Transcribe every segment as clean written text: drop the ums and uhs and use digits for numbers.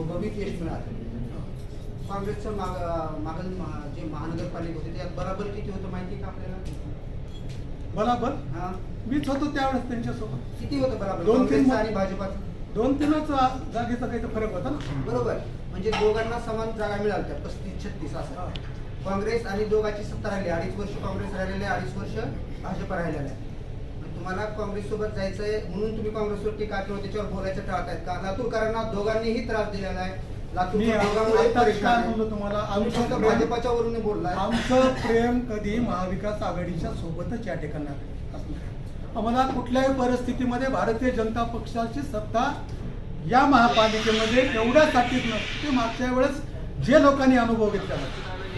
घवघवीत यश मिळालं. काँग्रेसचं मागील जे महानगरपालिका होते त्यात बराबर किती होतं माहिती का आपल्याला? बराबर हा, मीच होतो त्यावेळेस त्यांच्यासोबत. किती होतं बराबर? 2-3 काँग्रेसचं आणि भाजपाचं 2-3च जागेचा काही तर फरक होता ना. बरोबर. म्हणजे दोघांना समान जागा मिळाल्या 35-36 असं. काँग्रेस आणि दोघांची सत्ता राहिली. 2.5 वर्ष काँग्रेस राहिलेले, 2.5 वर्ष भाजप राहिलेलं आहे. तुम्हाला काँग्रेस सोबत जायचंय म्हणून तुम्ही काँग्रेसवर टीका किंवा त्याच्यावर बोलायचं टाळतायत का? लातूरकरांना दोघांनीही त्रास दिलेला आहे. तुम्हाला भाजपाच्या वरून बोललाय. आमचं प्रेम कधी महाविकास आघाडीच्या सोबतच या ठिकाणी असणार. आम्हाला कुठल्याही परिस्थितीमध्ये भारतीय जनता पक्षाची सत्ता या महापालिकेमध्ये एवढ्यासाठीच नसते. मागच्या वेळेस जे लोकांनी अनुभव घेतला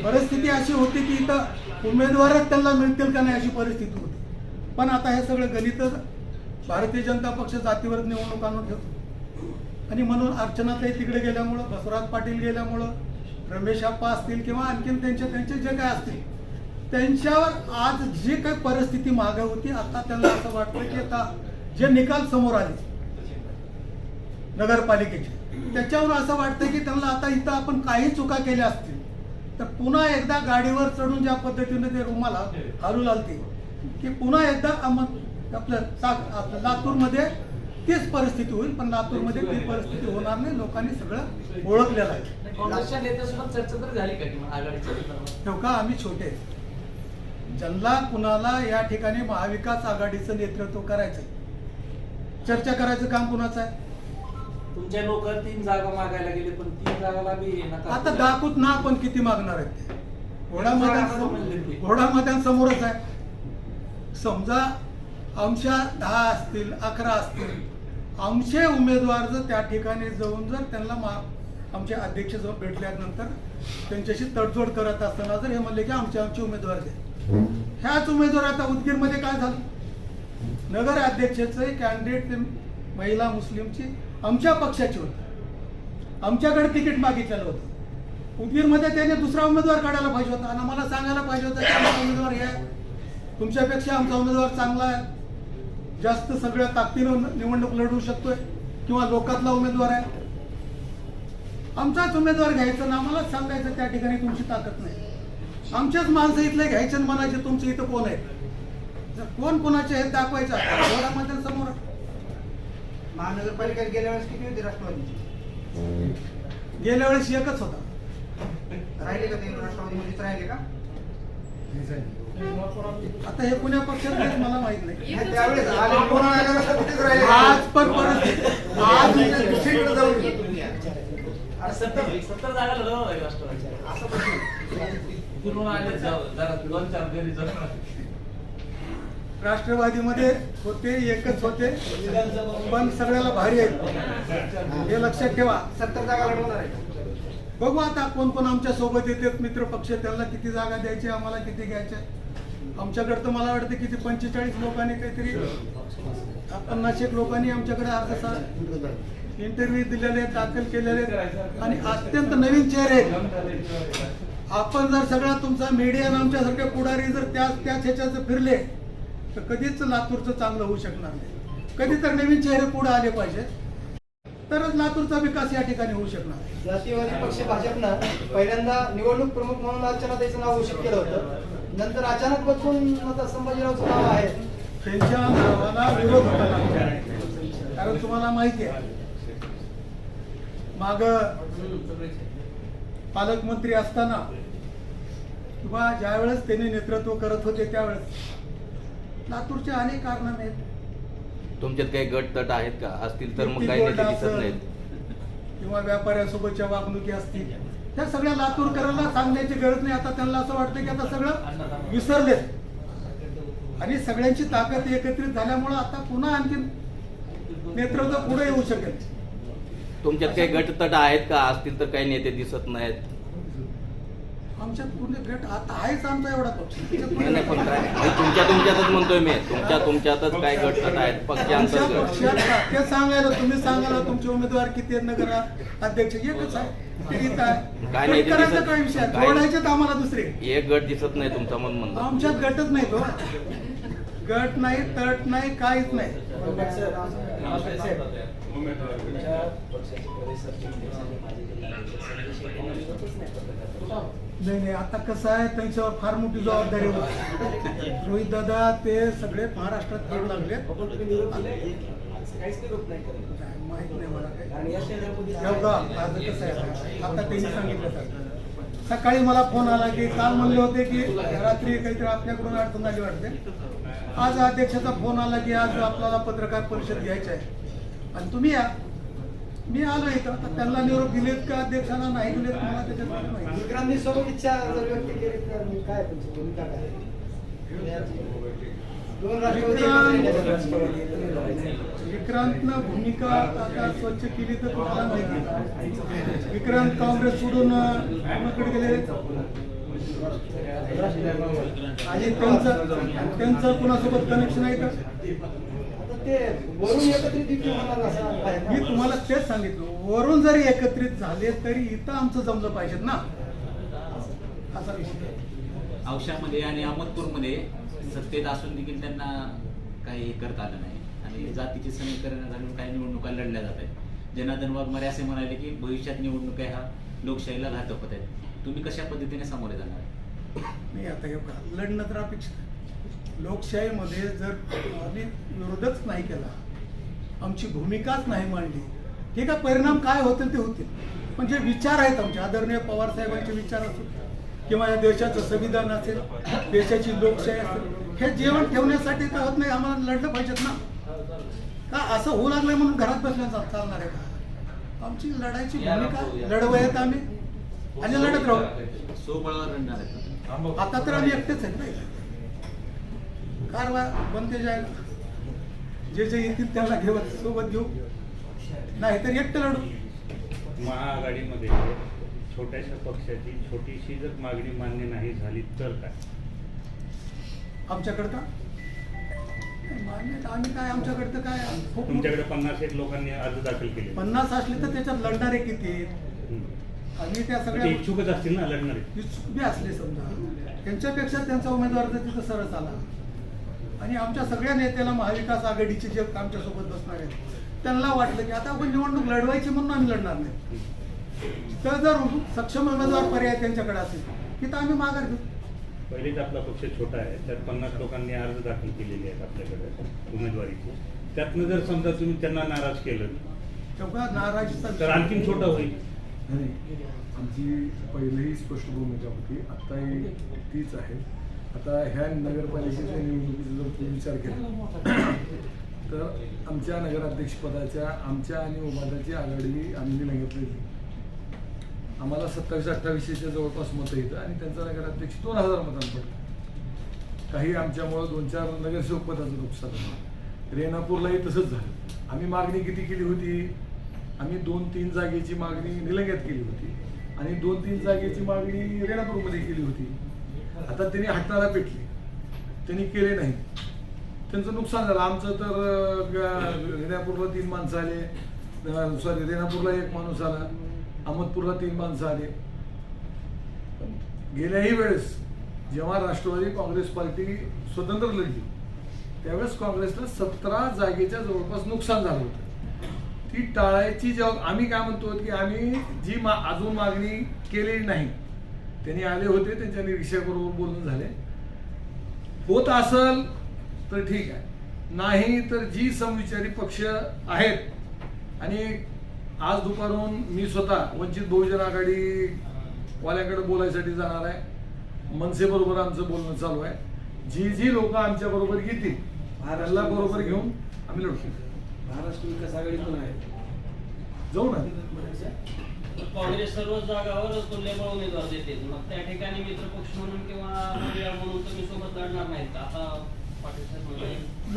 परिस्थिती अशी होती की इथं उमेदवारच त्यांना मिळतील का नाही अशी परिस्थिती होती. पण आता हे सगळं गणितच भारतीय जनता पक्ष जातीवर निवडणूक आणून ठेवतो. आणि म्हणून अर्चनाताई तिकडे गेल्यामुळं, बसवराज पाटील गेल्यामुळं, रमेश आप्पा असतील किंवा आणखीन त्यांचे जे काय असतील त्यांच्यावर आज जी काही परिस्थिती मागे होती आता त्यांना असं वाटतं की आता जे निकाल समोर आले नगरपालिकेचे त्याच्यावर असं वाटतं की त्यांना आता इथं आपण काही चुका केल्या असतील तर पुन्हा एकदा गाडीवर चढून ज्या पद्धतीने ते रुमाला हलू लागते की पुन्हा एकदा आपलं लातूरमध्ये तीच परिस्थिती होईल. पण लातूरमध्ये ती परिस्थिती होणार नाही. लोकांनी सगळं ओळखलेलं आहे. काँग्रेसच्या नेत्यासोबत चर्चा तर झाली का की आघाडीच्या? का आम्ही छोटे ज्यांना कुणाला या ठिकाणी महाविकास आघाडीचं नेतृत्व करायचं चर्चा करायचं काम कुणाचं आहे? तुमच्या लोक 3 जागा मागायला गेले पण 3 जागाला बी आता दाखवत ना आपण किती मागणार आहेत ते घोडामध्यांसमोरच आहे. समजा आमच्या 10 असतील 11 असतील आमचे उमेदवार जर त्या ठिकाणी जाऊन जर त्यांना आमचे अध्यक्ष जाऊन भेटल्यानंतर त्यांच्याशी तडजोड करत असताना जर हे म्हणले की आमचे उमेदवार द्या, ह्याच उमेदवार आता उदगीरमध्ये काय झालं? नगर अध्यक्षाचे कॅन्डिडेट महिला मुस्लिमची आमच्या पक्षाची होती. आमच्याकडे तिकीट मागितलेलं होतं. उदगीरमध्ये त्याने दुसरा उमेदवार काढायला पाहिजे होता आणि आम्हाला सांगायला पाहिजे होतं की आमचा उमेदवार हे आहे, तुमच्यापेक्षा आमचा उमेदवार चांगला आहे, जास्त सगळ्या ताकदीनं निवडणूक लढवू शकतोय किंवा लोकातला उमेदवार आहे, आमचाच उमेदवार घ्यायचं ना आम्हाला सांगायचं त्या ठिकाणी तुमची ताकद नाही. आमच्याच माणसं इथले घ्यायचे आणि म्हणायचे तुमचं इथं कोण आहे? जर कोण कोणाचे हे दाखवायचं घोडामध्ये समोर. महानगरपालिकेत गेल्या वेळेस किती होती राष्ट्रवादीची? गेल्या वेळेस एकच होता. राहिले का ते राष्ट्रवादीमध्येच राहिले का? आता हे कुण्या पक्षात आहेत मला माहित नाही. त्यावेळेस आज पण परत आज दुसरीकडे जाऊन गेले. 70 जागा लढवणार आहे राष्ट्रवादीच्या. असं फिरून आले जरा 2-4 घरी जाऊन. राष्ट्रवादीमध्ये होते एकच होते पण सगळ्याला भारी आहेत हे लक्षात ठेवा. 70 जागा लढवणार आहे. बघू आता कोण कोण आमच्या सोबत येते मित्र पक्ष त्यांना किती जागा द्यायची आम्हाला किती घ्यायच्या. आमच्याकडे तर मला वाटतं किती 45 लोकांनी काहीतरी 50 लोकांनी आमच्याकडे अर्ज इंटरव्ह्यू दिलेले दाखल केलेले आणि अत्यंत नवीन चेहरे आहेत. आपण जर सगळा तुमचा मीडिया आमच्यासारखे पुढारी जर त्याच ह्याच्यात फिरले तर कधीच लातूरचं चांगलं होऊ शकणार नाही. कधी तर नवीन चेहरे पुढे आले पाहिजे तरच लातूरचा विकास या ठिकाणी होऊ शकणार. जातीवादी पक्ष भाजपनं पहिल्यांदा निवडणूक प्रमुख म्हणून अर्चनाताईचं नाव घोषित केलं होतं. नंतर अचानक बदलून आता संभाजीरावचं नाव आहे. त्यांच्या नावाला विरोध होता कारण तुम्हाला माहिती आहे माग पालकमंत्री असताना किंवा ज्यावेळेस त्यांनी नेतृत्व करत होते त्यावेळेस लातूरचे अनेक कारणामे आहेत. तुमच्यात काही गट तट आहेत का? असतील तर मग काही नेते दिसत नाहीत किंवा व्यापाऱ्यांसोबतच्या वागणुकी असतील त्या सगळ्या लातूरकरांना सांगण्याची गरज नाही. आता त्यांना असं वाटतं की आता सगळं विसरलेत आणि सगळ्यांची ताकद एकत्रित झाल्यामुळे आता पुन्हा आणखी नेतृत्व पुढे येऊ शकेल. तुमच्यात काही गट तट आहेत का? असतील तर काही नेते दिसत नाहीत. आमच्यात पूर्ण गट आता आहेच आमचा एवढा पक्ष. नाही पण काय तुमच्यातच म्हणतोय मी तुमच्यातच काय गट तट आहेत पक्षांतर्गत? ते सांगायला तुम्ही सांगायला तुमचे उमेदवार किती आहेत? नगर अध्यक्ष एकच आहे. काय विषय जोडायचे आम्हाला दुसरे एक गट दिसत नाही तुमचा म्हणून आमच्यात गटच नाही तो. गट नाही तट नाही काहीच नाही. विषय सांगतात यार. तुमच्या पक्षाचे प्रदेश सरचिटणीस आणि माजी जिल्हाध्यक्ष संजय शेट्टी यांनी विरोधच नाही पत्रकार नाही आता कसं आहे त्यांच्यावर फार मोठी जबाबदारी होती. रोहित दादा ते सगळे महाराष्ट्रात येऊ लागले. तुम्ही निरोप दिलाय काहीच निरोप नाही करत माहित नाही मला आणि काही. या शहरामध्ये एवढा आज कसं आहे आता त्यांनी सांगितलं सर. सकाळी मला फोन आला की काल म्हणले होते की रात्री काहीतरी आपल्याकडून अडचण झाली वाटते. आज अध्यक्षाचा फोन आला की आज आपल्याला पत्रकार परिषद घ्यायची आहे आणि तुम्ही या. मी आलो इथं. आता त्यांना निरोप दिलेत का अध्यक्षांना नाही दिलेत मला त्याच्यात माहिती. विक्रांतनी सोबत इच्छा जर व्यक्त केली तर मग काय तुमची भूमिका काय? दोन राष्ट्रवादी एकत्र येण्याच्या विक्रांतनं भूमिका आता स्वच्छ केली तर तुम्हाला माहिती. विक्रांत काँग्रेस सोडून कोणाकडे गेले आणि त्यांचं कुणासोबत कनेक्शन आहे का? आता ते वरून एकत्रित युती होणार असं आहे ना? मी तुम्हाला तेच सांगितलं. वरून जरी एकत्रित झाले तरी इथं आमचं जमलं पाहिजेत ना, असा विषय. औशामध्ये आणि अहमदपूरमध्ये सत्तेत असून देखील त्यांना काही हे करता आलं नाही आणि जातीचे समीकरण घालून काही निवडणुका लढल्या जात आहेत. जनार्दन वाघमारे असे म्हणाले की भविष्यात निवडणुका हा लोकशाहीला घातक होत आहेत. तुम्ही कशा पद्धतीने सामोरे जाणार? नाही आता हे बघा, लढणं तर अपेक्षित आहे. लोकशाहीमध्ये जर आम्ही विरोधच नाही केला, आमची भूमिकाच नाही मांडली, ठीक आहे, परिणाम काय होतील ते होतील. पण जे विचार आहेत आमचे आदरणीय पवार साहेबांचे विचार असतील किंवा या देशाचं संविधान असेल, देशाची लोकशाही असेल, हे जीवन ठेवण्यासाठी तर होत नाही. आम्हाला लढलं पाहिजेत ना. का असं होऊ लागलं म्हणून घरात बसल्या चालणार आहे का? आमची लढायची भूमिका लढवूयात आम्ही आणि लढत राहू. स्वबळावर लढणार आहेत. आता तर आम्ही एकटेच आहेत नाही. कारवा बनते जाईल, जे जे येतील त्याला घेऊन सोबत घेऊ, नाही तर एकटं लढू. महाआघाडीमध्ये छोट्याशा पक्षाची छोटीशी जर मागणी मान्य नाही झाली तर काय? आमच्याकडं का मान्य आम्ही काय आमच्याकडं तर काय खूप तुमच्याकडे 51 लोकांनी अर्ज दाखल केले. 50 असले तर त्याच्यात लढणारे किती आहेत? आणि त्या ते सगळ्या इच्छुकच असतील ना लढणारे. इच्छुक बी असले समजा, त्यांच्यापेक्षा त्यांचा उमेदवार तर तिथं सरस आला. आणि आमच्या सगळ्या नेत्याला महाविकास आघाडीचे जे आमच्यासोबत बसणार आहेत त्यांना वाटलं की आता आपण निवडणूक लढवायची म्हणून आम्ही लढणार नाही. तर जर सक्षम उमेदवार पर्याय त्यांच्याकडे असेल की तर आम्ही माघार घेऊ. पहिलेच आपला पक्ष छोटा आहे, त्यात 50 लोकांनी अर्ज दाखल केलेले आहेत आपल्याकडे उमेदवारीचे. त्यातनं जर समजा तुम्ही त्यांना नाराज केलं तेव्हा नाराजीचा तर आणखीन छोटा होईल. आमची पहिलीही स्पष्ट भूमिका होती, आत्ताही तीच आहे. आता ह्या नगरपालिकेच्या निवडणुकीचा जर तुम्ही विचार केला तर आमच्या नगराध्यक्षपदाच्या आमच्या आणि उमादाची आघाडी आम्ही घेतली. आम्हाला 27-28च्या जवळपास मतं येतं आणि त्यांचा नगराध्यक्ष 2000 मतांना पडतो. काही आमच्यामुळं 2-4 नगरसेवक पदाचं नुकसान झालं. रेणापूरलाही तसंच झालं. आम्ही मागणी किती केली होती? आम्ही 2-3 जागेची मागणी निलंग्यात केली होती आणि 2-3 जागेची मागणी रेणापूरमध्ये केली होती. आता त्यांनी हट्टाला पेटली, त्यांनी केले नाही, त्यांचं नुकसान झालं. आमचं तर रेणापूरला 3 माणसं आले, रेणापूरला 1 माणूस आला, अहमदपूरला 3 माणसं आले. गेल्याही वेळेस जेव्हा राष्ट्रवादी काँग्रेस पार्टी स्वतंत्र लढली त्यावेळेस काँग्रेसला 17 जागेच्या जवळपास नुकसान झालं होतं. ती टाळायची जेव्हा आम्ही काय म्हणतो की आम्ही जी अजून मागणी केलेली नाही, त्यांनी आले होते, त्यांच्या निरीक्षकाबरोबर बोलणं झाले, होत असल तर ठीक आहे, नाही तर जी समविचारी पक्ष आहेत. आणि आज दुपारून मी स्वतः वंचित बहुजन आघाडी वाल्यांकडे बोलायसाठी जाणार आहे. मनसेबरोबर आमचं बोलणं चालू आहे. जी लोक आमच्या बरोबर येतील त्यांना बरोबर घेऊन आम्ही लढतो. महाराष्ट्र विकास आघाडी पण आहे, जाऊ ना. काँग्रेस सर्व जागावर तुल्यबळ उमेदवार देते, मग त्या ठिकाणी मित्रपक्ष म्हणून किंवा पर्याय म्हणून तुम्ही सोबत लढणार नाहीत आता? पाटील साहेब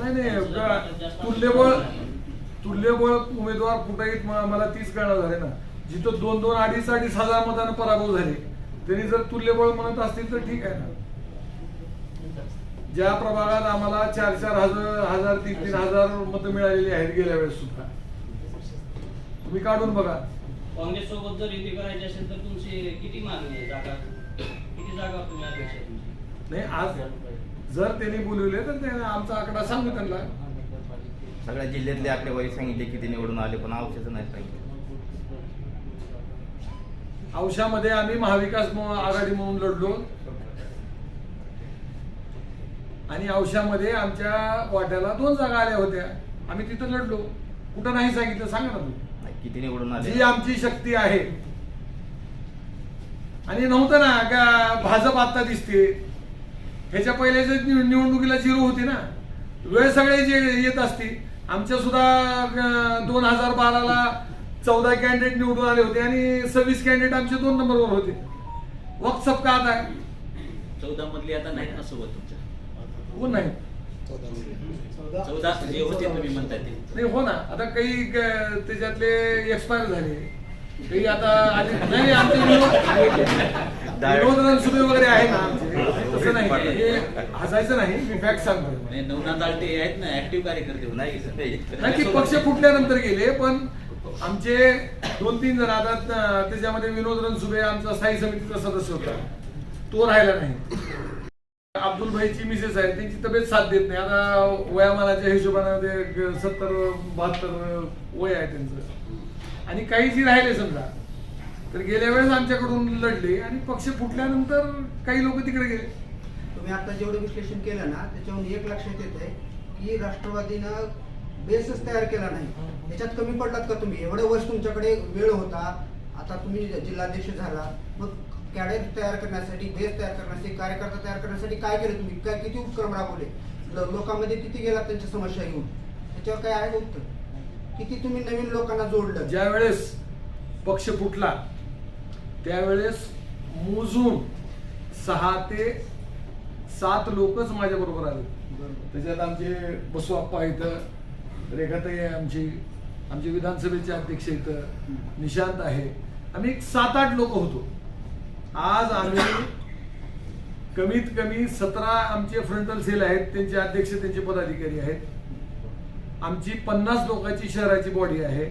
नाही, तुल्यबळ उमेदवार कुठेही मला 30 कळणार झाले ना. जिथं 2-2, 2,500 हजार मतांना पराभव झाले त्यांनी जर तुल्यबळ म्हणत असतील तर ठीक आहे ना. ज्या प्रभागात आम्हाला 4-4 हजार 3-3 हजार मतं मिळालेली आहेत गेल्या वेळेस सुद्धा, तुम्ही काढून बघा. काँग्रेस सोबत जर युती करायची असेल तर तुमची किती मागणी आहे? जागा किती जागा तुम्ही अपेक्षा तुमची? नाही, आज जर त्यांनी बोलवले तर त्यांना आमचा आकडा सांगू त्यांना. सगळ्या जिल्ह्यातले आकडेवारी सांगितले किती निवडून आले, पण औषधं नाही सांगितलं. औशामध्ये आम्ही महाविकास आघाडी म्हणून लढलो आणि औशामध्ये आमच्या वाट्याला 2 जागा आल्या होत्या, आम्ही तिथं लढलो. कुठं नाही सांगितलं सांगा ना तुम्ही. नाही, किती निवडून आले? जी आमची शक्ती आहे. आणि नव्हतं ना का भाजप आता दिसते, ह्याच्या पहिल्याच्या निवडणुकीला 0 होती ना, वेळ सगळे जे येत असती. आमच्या सुद्धा 2012ला 14 कॅन्डिडेट निवडून आले होते आणि 26 कॅन्डिडेट आमचे 2 नंबरवर होते. वक्त सबका आता आहे. 14 मधली आता नाही ना सोबत तुमच्या? कोण नाही? 14 जे होते तुम्ही म्हणताय ते नाही हो ना, आता काही त्याच्यातले एक्सपायर झाले, काही आता आले नाही. आमचे विनोद रणसुभे वगैरे आहे ना आमचे, तसं नाही. हे हसायचं नाही, मी फॅक्ट सांगतो. नवनाथ आलटे आहेत ना ऍक्टिव्ह कार्यकर्ते होते. नाही की पक्ष फुटल्यानंतर गेले, पण आमचे 2-3 जण आता त्याच्यामध्ये विनोद रणसुभे आमचा स्थायी समितीचा सदस्य होता, तो राहिला नाही. अब्दुल भाईची मिसेस आहे, त्यांची तब्येत साथ देत नाही. आता वयामानाच्या हिशोबाने 70-72 वय आहे त्यांचं. आणि काही जी राहिले समजा तर गेल्या वेळेस आमच्याकडून लढले आणि पक्ष फुटल्यानंतर काही लोक तिकडे गेले. तुम्ही आता जेवढं विश्लेषण केलं ना, त्याच्यावरून एक लक्षात येत आहे की राष्ट्रवादीनं बेसच तयार केला नाही. त्याच्यात कमी पडलात का तुम्ही? एवढं वर्ष तुमच्याकडे वेळ होता, आता तुम्ही जिल्हाध्यक्ष झाला, मग कॅडेट तयार करण्यासाठी, बेस तयार करण्यासाठी, कार्यकर्ता तयार करण्यासाठी काय केलं तुम्ही? काय किती उपक्रम राबवले? लोकांमध्ये किती गेला त्यांच्या समस्या घेऊन? त्याच्यावर काय आहे उत्तर? किती तुम्ही नवीन लोकांना जोडलं? ज्या वेळेस पक्ष फुटला त्यावेळेस मोजून 6 ते 7 लोकच माझ्या बरोबर आले. त्याच्यात आमचे बसवाप्पा इथं, रेखाताई आहे आमचे विधानसभेचे अध्यक्ष इथं, निशांत आहे. आम्ही एक 7-8 लोक होतो. आज आम्ही कमीत कमी 17 आमचे फ्रंटल सेल आहेत, त्यांचे अध्यक्ष, त्यांचे पदाधिकारी आहेत. आमची 50 लोकांची शहराची बॉडी आहे.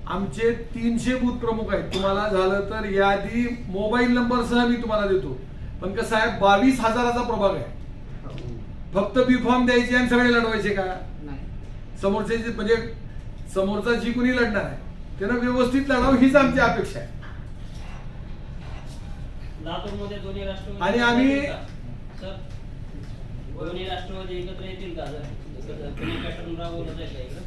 आमचे 300 बूथ प्रमुख आहेत. तुम्हाला झालं तर यादी मोबाईल नंबर सह मी तुम्हाला देतो. पण कसं आहे, 22,000चा प्रभाग आहे. फक्त बी फॉर्म द्यायचे आणि सगळे लढवायचे का? समोरचे म्हणजे समोरचा जी कोणी लढणार आहे त्यानं व्यवस्थित लढावं, हीच आमची अपेक्षा आहे. लातूरमध्ये दोन्ही राष्ट्रवादी आणि आम्ही सर दोन्ही राष्ट्रवादी एकत्र येतील का? जर पॅटर्न राबवलं जाईल का इकडं?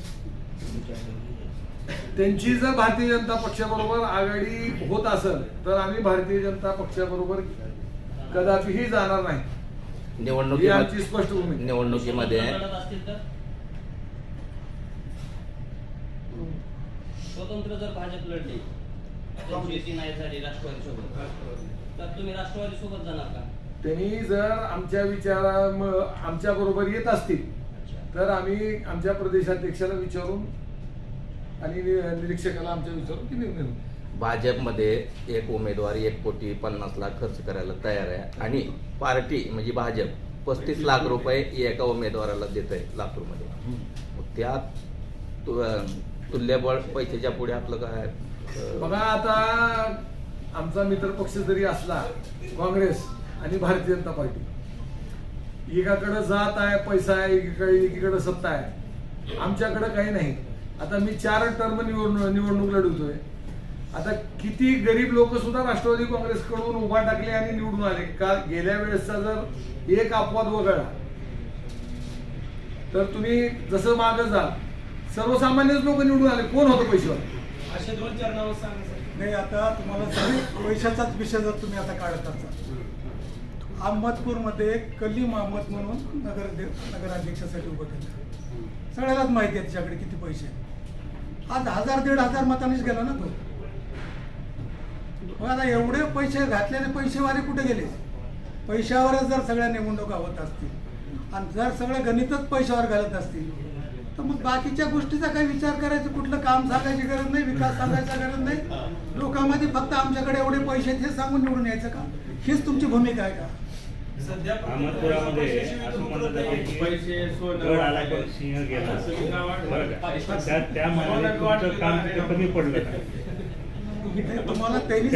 त्यांची जर भारतीय जनता पक्षाबरोबर आघाडी होत असेल तर आम्ही भारतीय जनता पक्षाबरोबर कदापिही जाणार नाही. ही आमची स्पष्ट भूमिका. निवडणुकीमध्ये स्वतंत्र जर भाजप लढली, युती नाही झाली राष्ट्रवादी सोबत, तर तुम्ही राष्ट्रवादी सोबत जाणार का? त्यांनी जर आमच्या बरोबर येत असतील तर आम्ही आमच्या प्रदेशाध्यक्षाला विचारून आणि निरीक्षकाला आमच्या विचारून की निर्णय होईल. भाजपमध्ये एक उमेदवार 1,50,00,000 खर्च करायला तयार आहे आणि पार्टी म्हणजे भाजप 35 लाख रुपये एका उमेदवाराला देत आहे लातूरमध्ये. मग त्यात तुल्यबळ पैशाच्या पुढे आपलं काय? बघा, आता आमचा मित्र पक्ष जरी असला काँग्रेस आणि भारतीय जनता पार्टी, एकाकडे जात आहे, पैसा आहे, एकीकडे सत्ता आहे. आमच्याकडे काही नाही. आता मी 4 टर्म निवडणूक लढवतोय. आता किती गरीब लोक सुद्धा राष्ट्रवादी काँग्रेसकडून उभा टाकले आणि निवडून आले. का गेल्या वेळेसचा जर एक अपवाद वगळला तर तुम्ही जसं मागं जाल सर्वसामान्यच लोक निवडून आले. कोण होतं पैशावर? असे 2-4 नावं सांगा. नाही, आता तुम्हाला पैशाचाच विषय जर तुम्ही आता काढत असाल, अहमदपूरमध्ये कलीम अहमद म्हणून नगराध्यक्षासाठी उभं केलं. सगळ्यालाच माहिती आहे त्याच्याकडे किती पैसे आहेत. आज 1,000-1,500 मतांनीच गेला ना तो. मग आता एवढे पैसे घातलेले पैसेवाले कुठे गेले? पैशावरच जर सगळ्या निवडणुका होत असतील आणि जर सगळे गणितच पैशावर घालत असतील तर मग बाकीच्या गोष्टीचा काही विचार करायचं, कुठलं काम सांगायची गरज नाही, विकास सांगायचा गरज नाही. लोकांमध्ये फक्त आमच्याकडे एवढे पैसे आहेत हे सांगून निवडून यायचं का? हीच तुमची भूमिका आहे का? अहमदपुरामध्ये असं म्हणलं जाते की गड आला पण सिंह गेला. त्या मानाने तुमचं काम तिथे कमी पडलं का? तुम्हाला त्यांनी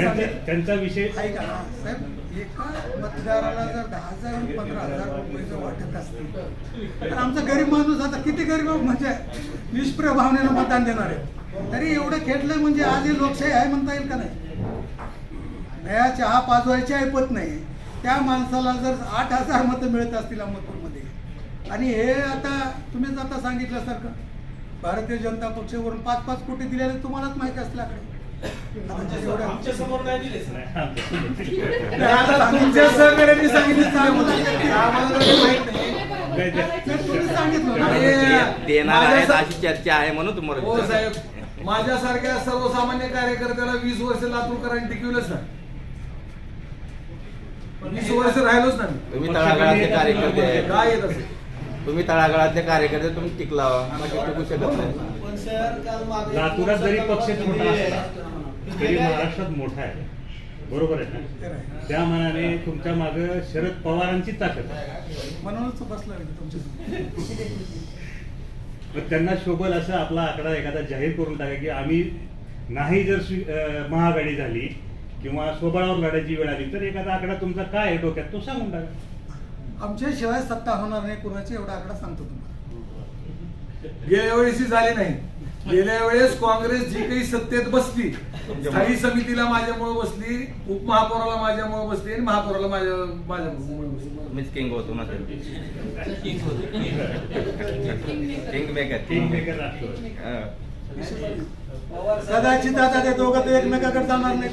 त्यांचा विषय ऐका ना साहेब, एका मतदाराला जर 10,000 आणि 15,000 रुपये जर वाटत असतील तर आमचा गरीब माणूस आता किती गरीब म्हणजे निष्प्रय भावनेनं मतदान देणार आहे. तरी एवढं खेळलंय म्हणजे आज ही लोकशाही आहे म्हणता येईल का नाही. नया चहा पाजवायची ऐपत नाही. त्या माणसाला जर 8,000 मतं मिळत असतील अहमदपूरमध्ये आणि हे आता तुम्हीच आता सांगितल्यासारखं भारतीय जनता पक्षावरून 5-5 कोटी दिलेले तुम्हालाच माहिती असतील आकडे. आमच्या समोर नाही दिलेच तुमच्या सहकार्याने सांगितलं देणार आहेत अशी चर्चा आहे म्हणून हो तुम्हाला. साहेब, माझ्यासारख्या सर्वसामान्य कार्यकर्त्याला 20 वर्ष लातूरकरांनी टिकवलंच ना. 20 वर्ष राहिलोच ना. तुम्ही तळागाळातले कार्यकर्ते आहेत. काय येत असेल तुम्ही तळागाळातले कार्यकर्ते तुम्ही टिकला टिकू शकत नाही. पण सर काल मागे लातूरात जरी पक्ष छोटा असला तरी महाराष्ट्रात मोठा आहे, बरोबर आहे ना. त्या मनाने तुमच्या मागे शरद पवारांची ताकद आहे. म्हणूनच बसला तुमच्या. पण त्यांना शोभल असं आपला आकडा एखादा जाहीर करून टाका की आम्ही नाही जर महाआघाडी झाली किंवा स्वबळावर लढायची वेळ आली तर एखादा आकडा तुमचा काय आहे डोक्यात तो सांगून टाका. आमच्याशिवाय सत्ता होणार नाही कुणाची एवढा आकडा सांगतो तुम्हाला. गेल्या वेळेस झाली नाही. गेल्या वेळेस काँग्रेस जी काही सत्तेत बसली, स्थायी समितीला माझ्यामुळे बसली, उपमहापौराला माझ्यामुळे बसली आणि महापौराला माझ्यामुळे बसली. मीच किंग होतो ना. किंग मेकर कदाचित आता ते दोघं तर एकमेकाकडे जाणार नाही.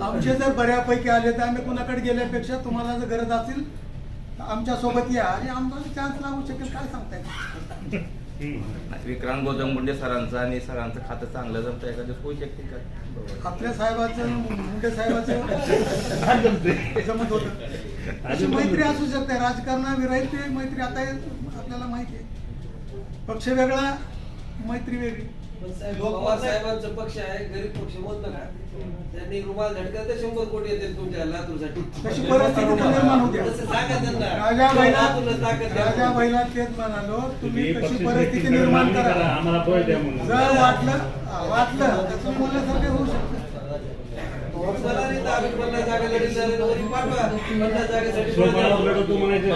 आमचे जर बऱ्यापैकी आले तर आम्ही कुणाकडे गेल्यापेक्षा तुम्हाला जर गरज असेल तर आमच्या सोबत या आणि आम्हाला चान्स लागू शकेल. काय सांगताय. विक्रांत गोजमगुंडे सरांचं आणि सरांचं खातं चांगलं जमतं एखाद्या होऊ शकते का. आपल्या साहेबाचं मुंडे साहेबाचं जमत होतं. अशी मैत्री असू शकते. राजकारणाविरहित ते मैत्री आता आपल्याला माहिती आहे. पक्ष वेगळा, मैत्री वेगळी. पण साहेब पवार साहेबांचा पक्ष आहे, गरीब पक्ष म्हणतो का त्यांनी रुमाल झटका तर 100 कोटी येते तुमच्या लातूरसाठी. तशी परिस्थिती तर निर्माण होते. तसं सांगा त्यांना. राजा बैला तेच म्हणालो तुम्ही कशी परिस्थिती निर्माण करा. आम्हाला बळ द्या म्हणून. जर वाटलं तर तुम्ही बोलण्यासारखे होऊ शकते. स्वबळावर लढवतो म्हणायचं.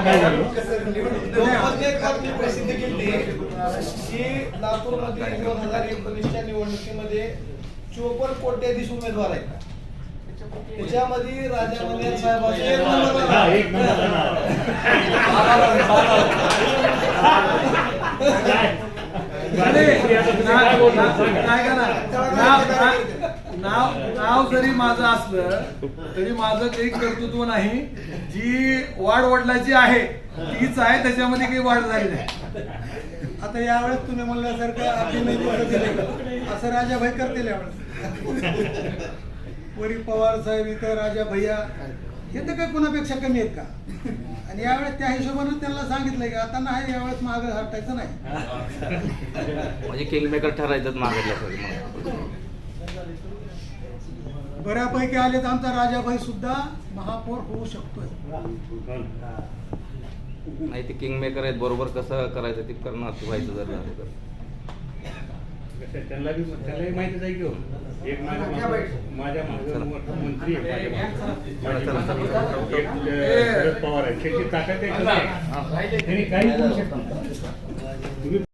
काय झालं. प्रसिद्ध केली की लातूरमध्ये 2019च्या निवडणुकीमध्ये 54 कोट्याधीश उमेदवार आहेत. त्याच्यामध्ये राजा मल्हार साहेबांचे एक नाव जरी माझं असलं तरी माझं काही कर्तृत्व नाही. जी वाढ वडिलाची आहे तीच आहे, त्याच्यामध्ये काही वाढ झाली नाही. आता यावेळेस तुम्ही म्हणल्यासारखं अभिनय दिले असं राजाभाई करतील यावेळेस. वरी पवार साहेब इथं राजा भैया हे तर काय कुणापेक्षा कमी आहेत का. आणि यावेळेस त्या हिशोबाने त्यांना सांगितलंय की आता नाही यावेळेस मागं हटायचं नाही. म्हणजे किंग मेकर ठरायचं मागितलं. बऱ्यापैकी आले तर आमचा राजाभाई सुद्धा महापौर होऊ शकतोय. नाही ते किंग मेकर आहेत, बरोबर कसं करायचं ते करणार व्हायचं जर झालं तर. त्यालाही माहितीच आहे की हो. एक माझ्या मंत्री शरद पवार आहे, त्याची ताकद आहे. त्यांनी काही करू शकतो.